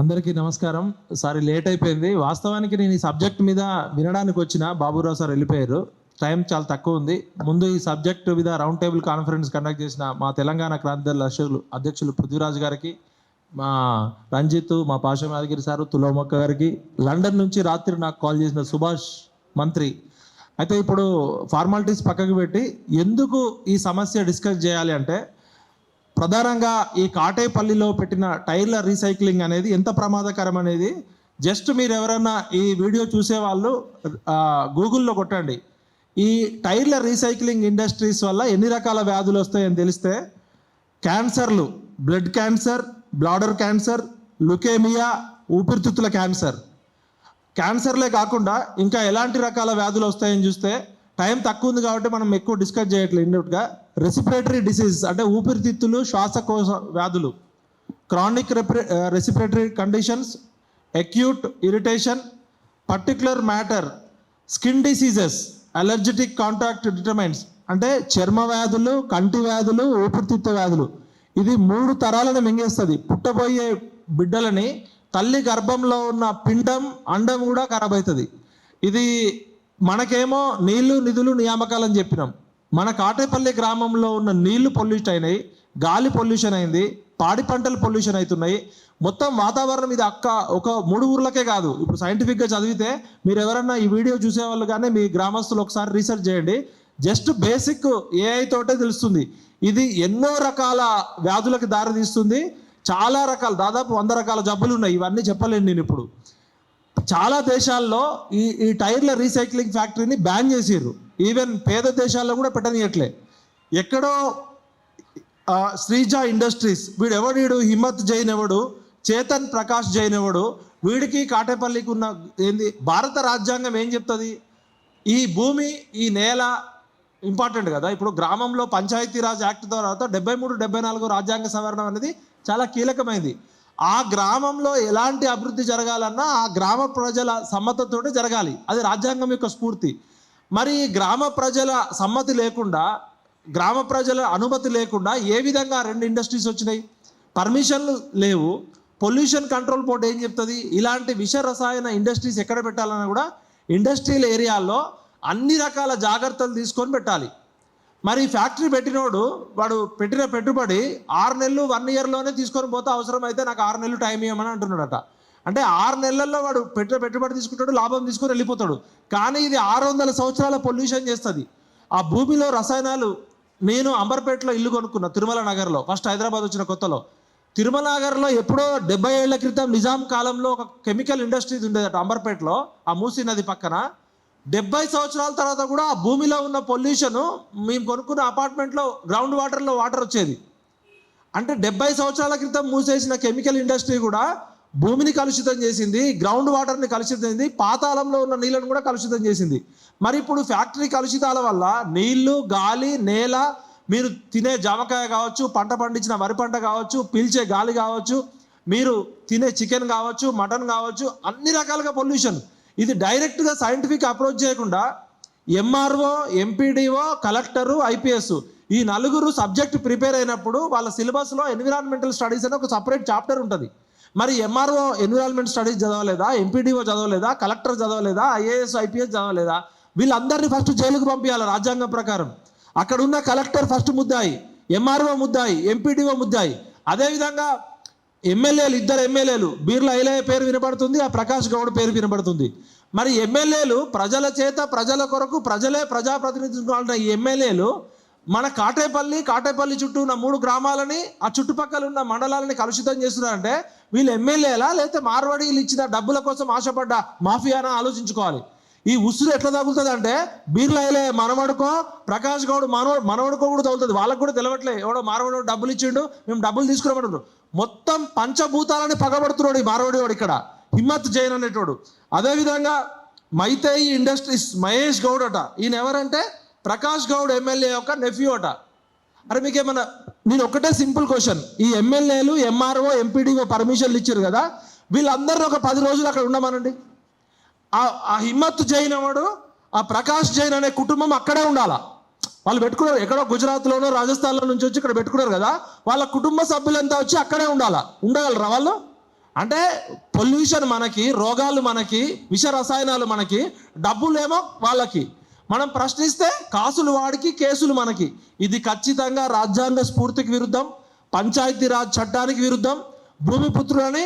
అందరికీ నమస్కారం. Sorry late అయిపోయింది. వాస్తవానికి నేను ఈ సబ్జెక్ట్ మీద వినడానికి వచ్చిన బాబురావు సార్ వెళ్ళిపోయారు. టైం చాలా తక్కువ ఉంది. ముందు ఈ సబ్జెక్ట్ మీద రౌండ్ టేబుల్ కాన్ఫరెన్స్ కండక్ట్ చేసిన మా తెలంగాణ క్రాంతిదళ అధ్యక్షులు పృథ్వీరాజ్ గారికి, మా రంజిత్, మా పాషం యాదగిరి సారు, తులోమక్క గారికి, లండన్ నుంచి రాత్రి నాకు కాల్ చేసిన సుభాష్ మంత్రి. అయితే ఇప్పుడు ఫార్మాలిటీస్ పక్కకు పెట్టి ఎందుకు ఈ సమస్య డిస్కస్ చేయాలి అంటే, ప్రధానంగా ఈ కాటేపల్లిలో పెట్టిన టైర్ల రీసైక్లింగ్ అనేది ఎంత ప్రమాదకరం అనేది జస్ట్ మీరు ఎవరన్నా ఈ వీడియో చూసేవాళ్ళు గూగుల్లో కొట్టండి. ఈ టైర్ల రీసైక్లింగ్ ఇండస్ట్రీస్ వల్ల ఎన్ని రకాల వ్యాధులు వస్తాయని తెలిస్తే, క్యాన్సర్లు, blood cancer, bladder cancer, leukaemia, ఊపిరితిత్తుల క్యాన్సర్లే కాకుండా ఇంకా ఎలాంటి రకాల వ్యాధులు వస్తాయని చూస్తే, టైం తక్కువ ఉంది కాబట్టి మనం ఎక్కువ డిస్కస్ చేయట్లేదు. ఇండెప్ట్గా రెస్పిరేటరీ డిసీజ్ అంటే ఊపిరితిత్తులు, శ్వాసకోశ వ్యాధులు, chronic respiratory conditions, acute irritation, particular matter, skin diseases, అలర్జెటిక్ contact determines అంటే చర్మ వ్యాధులు, కంటి వ్యాధులు, ఊపిరితిత్తు వ్యాధులు. ఇది 3 తరాలను మింగేస్తుంది. పుట్టబోయే బిడ్డలని తల్లి గర్భంలో ఉన్న పిండం, అండం కూడా ఖరాబ్ అవుతుంది. ఇది మనకేమో నీళ్లు, నిధులు, నియామకాలని చెప్పినాం. మన కాటేపల్లి గ్రామంలో ఉన్న నీళ్లు పొల్యూట్ అయినాయి, గాలి పొల్యూషన్ అయింది, పాడి పంటలు పొల్యూషన్ అవుతున్నాయి. మొత్తం వాతావరణం ఇది ఒక 3 ఊర్లకే కాదు. ఇప్పుడు సైంటిఫిక్గా చదివితే మీరు ఎవరన్నా ఈ వీడియో చూసేవాళ్ళు కానీ మీ గ్రామస్తులు ఒకసారి రీసెర్చ్ చేయండి. జస్ట్ బేసిక్ ఏఐ తోటే తెలుస్తుంది. ఇది ఎన్నో రకాల వ్యాధులకు దారితీస్తుంది. చాలా రకాల, దాదాపు 100 రకాల జబ్బులు ఉన్నాయి. ఇవన్నీ చెప్పలేను నేను ఇప్పుడు. చాలా దేశాల్లో ఈ టైర్ల రీసైక్లింగ్ ఫ్యాక్టరీని బ్యాన్ చేసిర్రు. ఈవెన్ పేద దేశాల్లో కూడా పెట్టనీయట్లే. ఎక్కడో శ్రీజా ఇండస్ట్రీస్, వీడు హిమ్మత్ జైన్ ఎవడు, చేతన్ ప్రకాష్ జైన్ ఎవడు, వీడికి కాటేపల్లికి ఉన్న ఏంది? భారత రాజ్యాంగం ఏం చెప్తుంది? ఈ భూమి, ఈ నేల ఇంపార్టెంట్ కదా. ఇప్పుడు గ్రామంలో పంచాయతీరాజ్ యాక్ట్ తర్వాత 73, 74 రాజ్యాంగ సవరణ అనేది చాలా కీలకమైంది. ఆ గ్రామంలో ఎలాంటి అభివృద్ధి జరగాలన్నా ఆ గ్రామ ప్రజల సమ్మతితోటి జరగాలి. అది రాజ్యాంగం యొక్క స్ఫూర్తి. మరి గ్రామ ప్రజల సమ్మతి లేకుండా, గ్రామ ప్రజల అనుమతి లేకుండా ఏ విధంగా 2 ఇండస్ట్రీస్ వచ్చినాయి? పర్మిషన్లు లేవు. పొల్యూషన్ కంట్రోల్ బోర్డు ఏం చెప్తుంది? ఇలాంటి విష రసాయన ఇండస్ట్రీస్ ఎక్కడ పెట్టాలన్నా కూడా ఇండస్ట్రియల్ ఏరియాల్లో అన్ని రకాల జాగ్రత్తలు తీసుకొని పెట్టాలి. మరి ఫ్యాక్టరీ పెట్టినోడు వాడు పెట్టిన పెట్టుబడి 6 నెలలు 1 ఇయర్లోనే తీసుకొని పోతే అవసరం అయితే నాకు 6 నెలలు టైం ఇవ్వమని అంటున్నాడట. అంటే 6 నెలల్లో వాడు పెట్టిన పెట్టుబడి తీసుకుంటాడు, లాభం తీసుకొని వెళ్ళిపోతాడు. కానీ ఇది 600 సంవత్సరాల పొల్యూషన్ చేస్తుంది. ఆ భూమిలో రసాయనాలు. నేను అంబర్పేటలో ఇల్లు కొనుక్కున్నా, తిరుమల నగర్లో. ఫస్ట్ హైదరాబాద్ వచ్చిన కొత్తలో తిరుమల నగర్లో ఎప్పుడో 70 ఏళ్ల క్రితం నిజాం కాలంలో ఒక కెమికల్ ఇండస్ట్రీ ఉండేదట అంబర్పేటలో, ఆ మూసీ నది పక్కన. 70 సంవత్సరాల తర్వాత కూడా ఆ భూమిలో ఉన్న పొల్యూషన్, మేము కొనుక్కున్న అపార్ట్మెంట్లో గ్రౌండ్ వాటర్లో వాటర్ వచ్చేది. అంటే 70 సంవత్సరాల క్రితం మూసేసిన కెమికల్ ఇండస్ట్రీ కూడా భూమిని కలుషితం చేసింది, గ్రౌండ్ వాటర్ని కలుషితం చేసింది, పాతాళంలో ఉన్న నీళ్ళను కూడా కలుషితం చేసింది. మరి ఇప్పుడు ఫ్యాక్టరీ కలుషితాల వల్ల నీళ్లు, గాలి, నేల, మీరు తినే జామకాయ కావచ్చు, పంట పండించిన వరి పంట కావచ్చు, పీల్చే గాలి కావచ్చు, మీరు తినే చికెన్ కావచ్చు, మటన్ కావచ్చు, అన్ని రకాలుగా పొల్యూషన్. ఇది డైరెక్ట్గా సైంటిఫిక్ అప్రోచ్ చేయకుండా ఎంఆర్ఓ, ఎంపీడీఓ, కలెక్టరు, ఐపీఎస్ ఈ 4 సబ్జెక్ట్ ప్రిపేర్ అయినప్పుడు వాళ్ళ సిలబస్లో ఎన్విరాన్మెంటల్ స్టడీస్ అని ఒక సపరేట్ చాప్టర్ ఉంటుంది. మరి ఎంఆర్ఓ ఎన్విరాన్మెంట్ స్టడీస్ చదవలేదా? ఎంపీడీఓ చదవలేదా? కలెక్టర్ చదవలేదా? ఐఏఎస్, ఐపీఎస్ చదవలేదా? వీళ్ళందరినీ ఫస్ట్ జైలుకు పంపించాలి రాజ్యాంగం ప్రకారం. అక్కడ ఉన్న కలెక్టర్ ఫస్ట్ ముద్దాయి, ఎంఆర్ఓ ముద్దాయి, ఎంపీడీఓ ముద్దాయి. అదేవిధంగా ఎమ్మెల్యేలు, 2 ఎమ్మెల్యేలు, బీర్ల ఐలయ్య పేరు వినబడుతుంది, ఆ ప్రకాష్ గౌడ్ పేరు వినబడుతుంది. మరి ఎమ్మెల్యేలు ప్రజల చేత, ప్రజల కొరకు, ప్రజలే ప్రజాప్రతినిధులు. ఈ ఎమ్మెల్యేలు మన కాటేపల్లి చుట్టూ ఉన్న 3 గ్రామాలని, ఆ చుట్టుపక్కల ఉన్న మండలాలని కలుషితం చేస్తున్నారంటే వీళ్ళు ఎమ్మెల్యేలా, లేకపోతే మార్వాడీలు ఇచ్చిన డబ్బుల కోసం ఆశపడ్డ మాఫియానా ఆలోచించుకోవాలి. ఈ ఉసురు ఎట్లా తగులుతుంది అంటే, బీర్ల ఐలయ్య మనవడుకో, ప్రకాష్ గౌడ్ మనవడుకో కూడా తగులుతుంది. వాళ్ళకు కూడా తెలవట్లే. ఎవడో మార్వాడు డబ్బులు ఇచ్చిండు, మేము డబ్బులు తీసుకురామంటున్నారు. మొత్తం పంచభూతాలని పగబడుతున్నాడు ఈ మార్వాడి వాడు ఇక్కడ, హిమ్మత్ జైన్ అనేటోడు. అదేవిధంగా మైతేయి ఇండస్ట్రీస్ మహేష్ గౌడ్ అట. ఈయన ఎవరంటే ప్రకాష్ గౌడ్ ఎమ్మెల్యే యొక్క నెఫ్యూ అట. అరే మీకేమన్నా, నేను ఒకటే సింపుల్ క్వశ్చన్, ఈ ఎమ్మెల్యేలు, ఎంఆర్ఓ, ఎంపీడీఓ పర్మిషన్లు ఇచ్చారు కదా, వీళ్ళందరినీ ఒక 10 రోజులు అక్కడ ఉండమనండి. ఆ హిమ్మత్ జైన్ వాడు, ఆ ప్రకాష్ జైన్ అనే కుటుంబం అక్కడే ఉండాలా. వాళ్ళు పెట్టుకున్నారు, ఎక్కడో గుజరాత్లోనో రాజస్థాన్లో నుంచి వచ్చి ఇక్కడ పెట్టుకున్నారు కదా, వాళ్ళ కుటుంబ సభ్యులంతా వచ్చి అక్కడే ఉండగలరా వాళ్ళు? అంటే పొల్యూషన్ మనకి, రోగాలు మనకి, విష రసాయనాలు మనకి, డబ్బులేమో వాళ్ళకి. మనం ప్రశ్నిస్తే కాసులు వాడికి, కేసులు మనకి. ఇది ఖచ్చితంగా రాజ్యాంగ స్ఫూర్తికి విరుద్ధం, పంచాయతీరాజ్ చట్టానికి విరుద్ధం. భూమిపుత్రులని